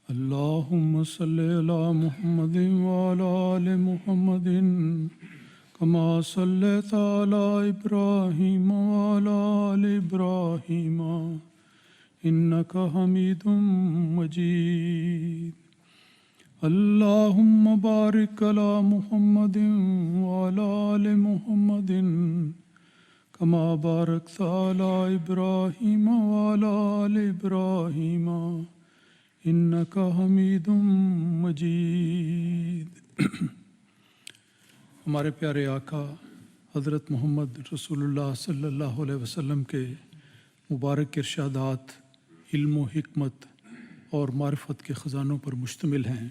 اللهم صل على محمد وعلى آل محمد كما صليت على إبراهيم وعلى آل إبراهيم إنك حميد مجيد. اللهم بارك على محمد وعلى آل محمد كما باركت على إبراهيم وعلى آل إبراهيم إنك حميد مجيد. ہمارے پیارے آقا حضرت محمد رسول اللہ صلی اللہ علیہ وسلم کے مبارک ارشادات علم و حکمت اور معرفت کے خزانوں پر مشتمل ہیں.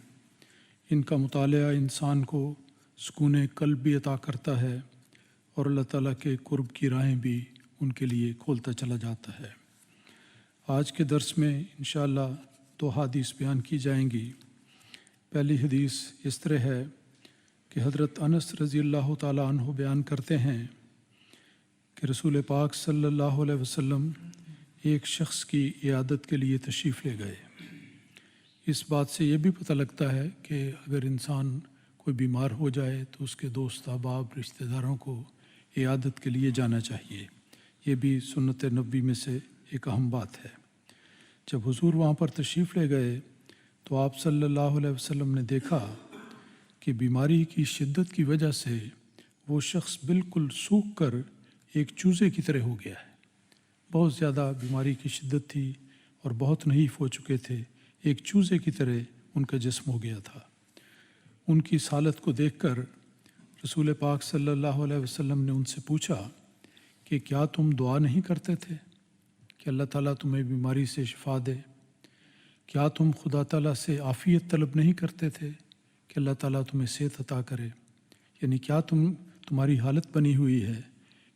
ان کا مطالعہ انسان کو سکون قلب بھی عطا کرتا ہے اور اللہ تعالیٰ کے قرب کی راہیں بھی ان کے لیے کھولتا چلا جاتا ہے. آج کے درس میں انشاءاللہ 2 حدیث بیان کی جائیں گی. پہلی حدیث اس طرح ہے کہ حضرت انس رضی اللہ تعالیٰ عنہ بیان کرتے ہیں کہ رسول پاک صلی اللہ علیہ وسلم ایک شخص کی عیادت کے لیے تشریف لے گئے. اس بات سے یہ بھی پتہ لگتا ہے کہ اگر انسان کوئی بیمار ہو جائے تو اس کے دوست احباب رشتہ داروں کو عیادت کے لیے جانا چاہیے. یہ بھی سنت نبوی میں سے ایک اہم بات ہے. جب حضور وہاں پر تشریف لے گئے تو آپ صلی اللہ علیہ وسلم نے دیکھا کہ بیماری کی شدت کی وجہ سے وہ شخص بالکل سوکھ کر ایک چوزے کی طرح ہو گیا ہے. بہت زیادہ بیماری کی شدت تھی اور بہت نحیف ہو چکے تھے. ایک چوزے کی طرح ان کا جسم ہو گیا تھا. ان کی اس حالت کو دیکھ کر رسول پاک صلی اللہ علیہ وسلم نے ان سے پوچھا کہ کیا تم دعا نہیں کرتے تھے کہ اللہ تعالیٰ تمہیں بیماری سے شفا دے؟ کیا تم خدا تعالیٰ سے عافیت طلب نہیں کرتے تھے کہ اللہ تعالیٰ تمہیں صحت عطا کرے؟ یعنی کیا تمہاری حالت بنی ہوئی ہے،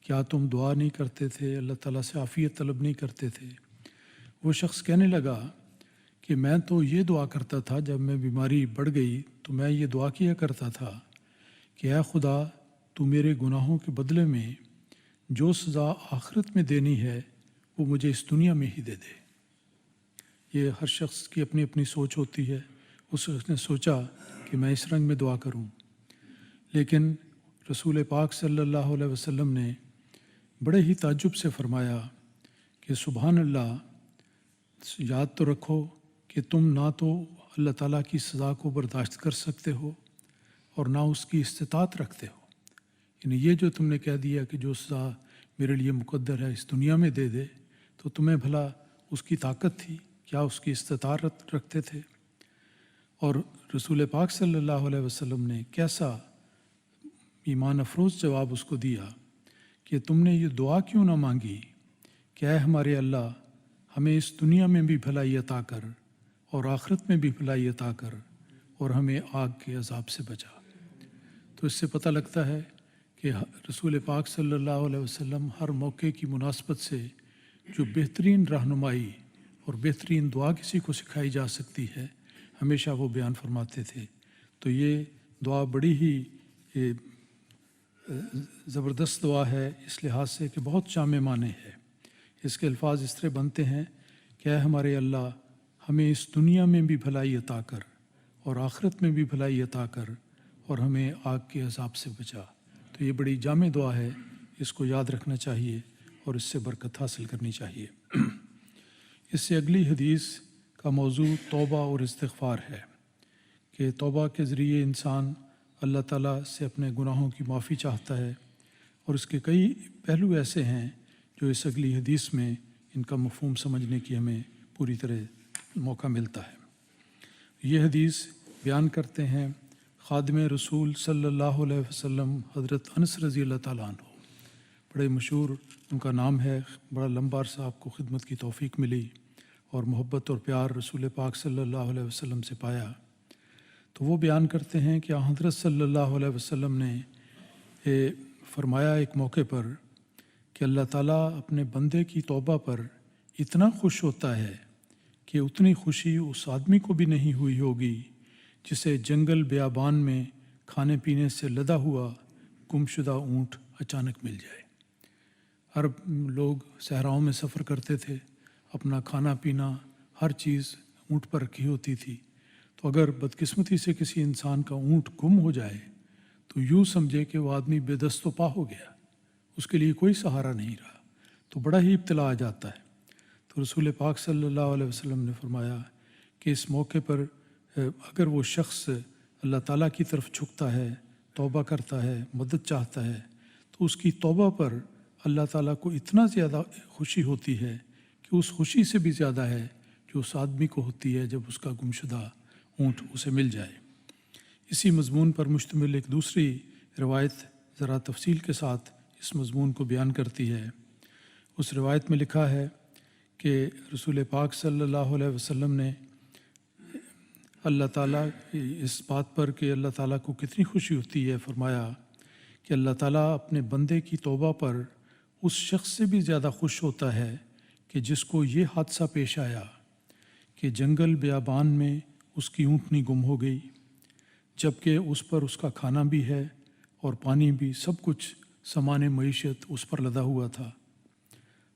کیا تم دعا نہیں کرتے تھے، اللہ تعالیٰ سے عافیت طلب نہیں کرتے تھے؟ وہ شخص کہنے لگا کہ میں تو یہ دعا کرتا تھا، جب میں بیماری بڑھ گئی تو میں یہ دعا کیا کرتا تھا کہ اے خدا تو میرے گناہوں کے بدلے میں جو سزا آخرت میں دینی ہے وہ مجھے اس دنیا میں ہی دے دے. یہ ہر شخص کی اپنی اپنی سوچ ہوتی ہے. اس شخص نے سوچا کہ میں اس رنگ میں دعا کروں، لیکن رسول پاک صلی اللہ علیہ وسلم نے بڑے ہی تعجب سے فرمایا کہ سبحان اللہ، یاد تو رکھو کہ تم نہ تو اللہ تعالیٰ کی سزا کو برداشت کر سکتے ہو اور نہ اس کی استطاعت رکھتے ہو. یعنی یہ جو تم نے کہہ دیا کہ جو سزا میرے لیے مقدر ہے اس دنیا میں دے دے، تو تمہیں بھلا اس کی طاقت تھی؟ کیا اس کی استطاعت رکھتے تھے؟ اور رسول پاک صلی اللہ علیہ وسلم نے کیسا ایمان افروز جواب اس کو دیا کہ تم نے یہ دعا کیوں نہ مانگی کہ اے ہمارے اللہ ہمیں اس دنیا میں بھی بھلائی عطا کر اور آخرت میں بھی بھلائی عطا کر اور ہمیں آگ کے عذاب سے بچا. تو اس سے پتہ لگتا ہے کہ رسول پاک صلی اللہ علیہ وسلم ہر موقع کی مناسبت سے جو بہترین رہنمائی اور بہترین دعا کسی کو سکھائی جا سکتی ہے ہمیشہ وہ بیان فرماتے تھے. تو یہ دعا بڑی ہی زبردست دعا ہے اس لحاظ سے کہ بہت جامع معنی ہے. اس کے الفاظ اس طرح بنتے ہیں کہ اے ہمارے اللہ ہمیں اس دنیا میں بھی بھلائی عطا کر اور آخرت میں بھی بھلائی عطا کر اور ہمیں آگ کے عذاب سے بچا. تو یہ بڑی جامع دعا ہے، اس کو یاد رکھنا چاہیے اور اس سے برکت حاصل کرنی چاہیے. اس سے اگلی حدیث کا موضوع توبہ اور استغفار ہے کہ توبہ کے ذریعے انسان اللہ تعالیٰ سے اپنے گناہوں کی معافی چاہتا ہے، اور اس کے کئی پہلو ایسے ہیں جو اس اگلی حدیث میں ان کا مفہوم سمجھنے کی ہمیں پوری طرح موقع ملتا ہے. یہ حدیث بیان کرتے ہیں خادم رسول صلی اللہ علیہ وسلم حضرت انس رضی اللہ تعالیٰ عنہ. بڑے مشہور ان کا نام ہے. بڑا لمبا عرصہ آپ کو خدمت کی توفیق ملی اور محبت اور پیار رسول پاک صلی اللہ علیہ وسلم سے پایا. تو وہ بیان کرتے ہیں کہ حضرت صلی اللہ علیہ وسلم نے فرمایا ایک موقع پر کہ اللہ تعالیٰ اپنے بندے کی توبہ پر اتنا خوش ہوتا ہے کہ اتنی خوشی اس آدمی کو بھی نہیں ہوئی ہوگی جسے جنگل بیابان میں کھانے پینے سے لدا ہوا گمشدہ اونٹ اچانک مل جائے. عرب لوگ صحراؤں میں سفر کرتے تھے، اپنا کھانا پینا ہر چیز اونٹ پر رکھی ہوتی تھی. اگر بدقسمتی سے کسی انسان کا اونٹ گم ہو جائے تو یوں سمجھے کہ وہ آدمی بے دست و پا ہو گیا، اس کے لیے کوئی سہارا نہیں رہا، تو بڑا ہی ابتلا آ جاتا ہے۔ تو رسول پاک صلی اللہ علیہ وسلم نے فرمایا کہ اس موقع پر اگر وہ شخص اللہ تعالیٰ کی طرف جھکتا ہے، توبہ کرتا ہے، مدد چاہتا ہے، تو اس کی توبہ پر اللہ تعالیٰ کو اتنا زیادہ خوشی ہوتی ہے کہ اس خوشی سے بھی زیادہ ہے جو اس آدمی کو ہوتی ہے جب اس کا گمشدہ اونٹ اسے مل جائے۔ اسی مضمون پر مشتمل ایک دوسری روایت ذرا تفصیل کے ساتھ اس مضمون کو بیان کرتی ہے۔ اس روایت میں لکھا ہے کہ رسول پاک صلی اللہ علیہ وسلم نے اللہ تعالیٰ اس بات پر کہ اللہ تعالیٰ کو کتنی خوشی ہوتی ہے فرمایا کہ اللہ تعالیٰ اپنے بندے کی توبہ پر اس شخص سے بھی زیادہ خوش ہوتا ہے کہ جس کو یہ حادثہ پیش آیا کہ جنگل بیابان میں اس کی اونٹنی گم ہو گئی، جبکہ اس پر اس کا کھانا بھی ہے اور پانی بھی، سب کچھ سامان معیشت اس پر لدا ہوا تھا،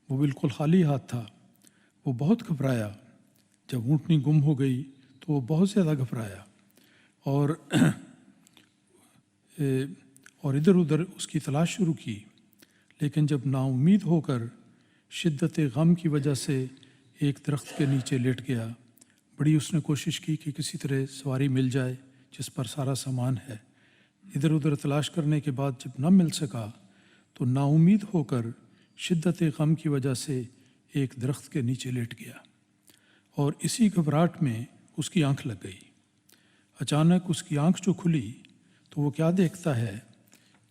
وہ بالکل خالی ہاتھ تھا۔ وہ بہت گھبرایا، جب اونٹنی گم ہو گئی تو وہ بہت زیادہ گھبرایا اور ادھر ادھر اس کی تلاش شروع کی، لیکن جب نا امید ہو کر شدت غم کی وجہ سے ایک درخت کے نیچے لیٹ گیا، بڑی اس نے کوشش کی کہ کسی طرح سواری مل جائے جس پر سارا سامان ہے۔ ادھر ادھر تلاش کرنے کے بعد جب نہ مل سکا تو نا امید ہو کر شدت غم کی وجہ سے ایک درخت کے نیچے لیٹ گیا، اور اسی گھبراہٹ میں اس کی آنکھ لگ گئی۔ اچانک اس کی آنکھ جو کھلی تو وہ کیا دیکھتا ہے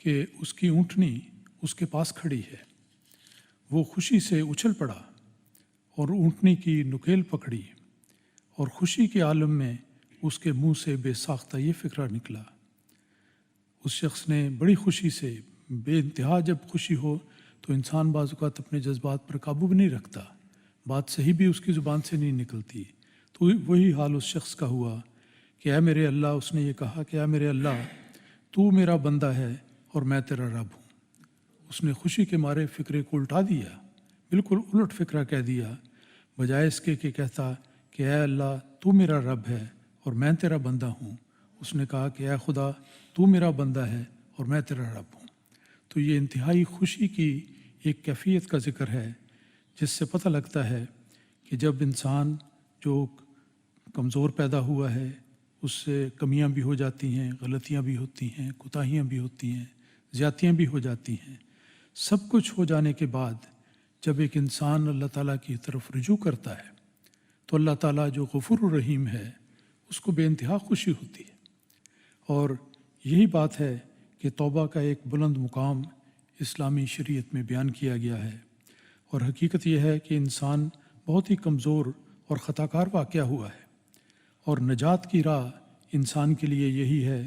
کہ اس کی اونٹنی اس کے پاس کھڑی ہے۔ وہ خوشی سے اچھل پڑا اور اونٹنی کی نکیل پکڑی، اور خوشی کے عالم میں اس کے منہ سے بے ساختہ یہ فکرہ نکلا۔ اس شخص نے بڑی خوشی سے، بے انتہا جب خوشی ہو تو انسان بعض اوقات اپنے جذبات پر قابو بھی نہیں رکھتا، بات صحیح بھی اس کی زبان سے نہیں نکلتی، تو وہی حال اس شخص کا ہوا کہ اے میرے اللہ، اس نے یہ کہا کہ اے میرے اللہ، تو میرا بندہ ہے اور میں تیرا رب ہوں۔ اس نے خوشی کے مارے فکرے کو الٹا دیا، بالکل الٹ فکرہ کہہ دیا، بجائے اس کے کہ کہتا کہ اے اللہ تو میرا رب ہے اور میں تیرا بندہ ہوں، اس نے کہا کہ اے خدا تو میرا بندہ ہے اور میں تیرا رب ہوں۔ تو یہ انتہائی خوشی کی ایک کیفیت کا ذکر ہے جس سے پتہ لگتا ہے کہ جب انسان جو کمزور پیدا ہوا ہے اس سے کمیاں بھی ہو جاتی ہیں، غلطیاں بھی ہوتی ہیں، کوتاہیاں بھی ہوتی ہیں، زیادتیاں بھی ہو جاتی ہیں، سب کچھ ہو جانے کے بعد جب ایک انسان اللہ تعالیٰ کی طرف رجوع کرتا ہے تو اللہ تعالیٰ جو غفور الرحیم ہے اس کو بے انتہا خوشی ہوتی ہے۔ اور یہی بات ہے کہ توبہ کا ایک بلند مقام اسلامی شریعت میں بیان کیا گیا ہے، اور حقیقت یہ ہے کہ انسان بہت ہی کمزور اور خطا کار واقعہ ہوا ہے، اور نجات کی راہ انسان کے لیے یہی ہے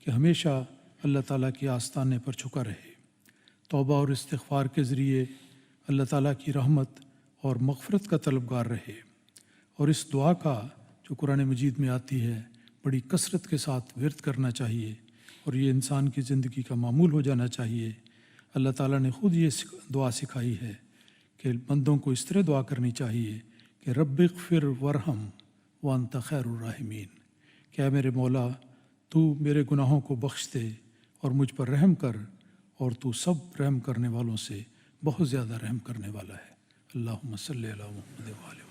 کہ ہمیشہ اللہ تعالیٰ کے آستانے پر جھکا رہے، توبہ اور استغفار کے ذریعے اللہ تعالیٰ کی رحمت اور مغفرت کا طلبگار رہے، اور اس دعا کا جو قرآن مجید میں آتی ہے بڑی کثرت کے ساتھ ورد کرنا چاہیے، اور یہ انسان کی زندگی کا معمول ہو جانا چاہیے۔ اللہ تعالیٰ نے خود یہ دعا سکھائی ہے کہ بندوں کو اس طرح دعا کرنی چاہیے کہ رب اغفر ورحم وانت خیر الراحمین، کہ اے میرے مولا تو میرے گناہوں کو بخش دے اور مجھ پر رحم کر، اور تو سب رحم کرنے والوں سے بہت زیادہ رحم کرنے والا ہے۔ اللہم صلی علی محمد و علیہ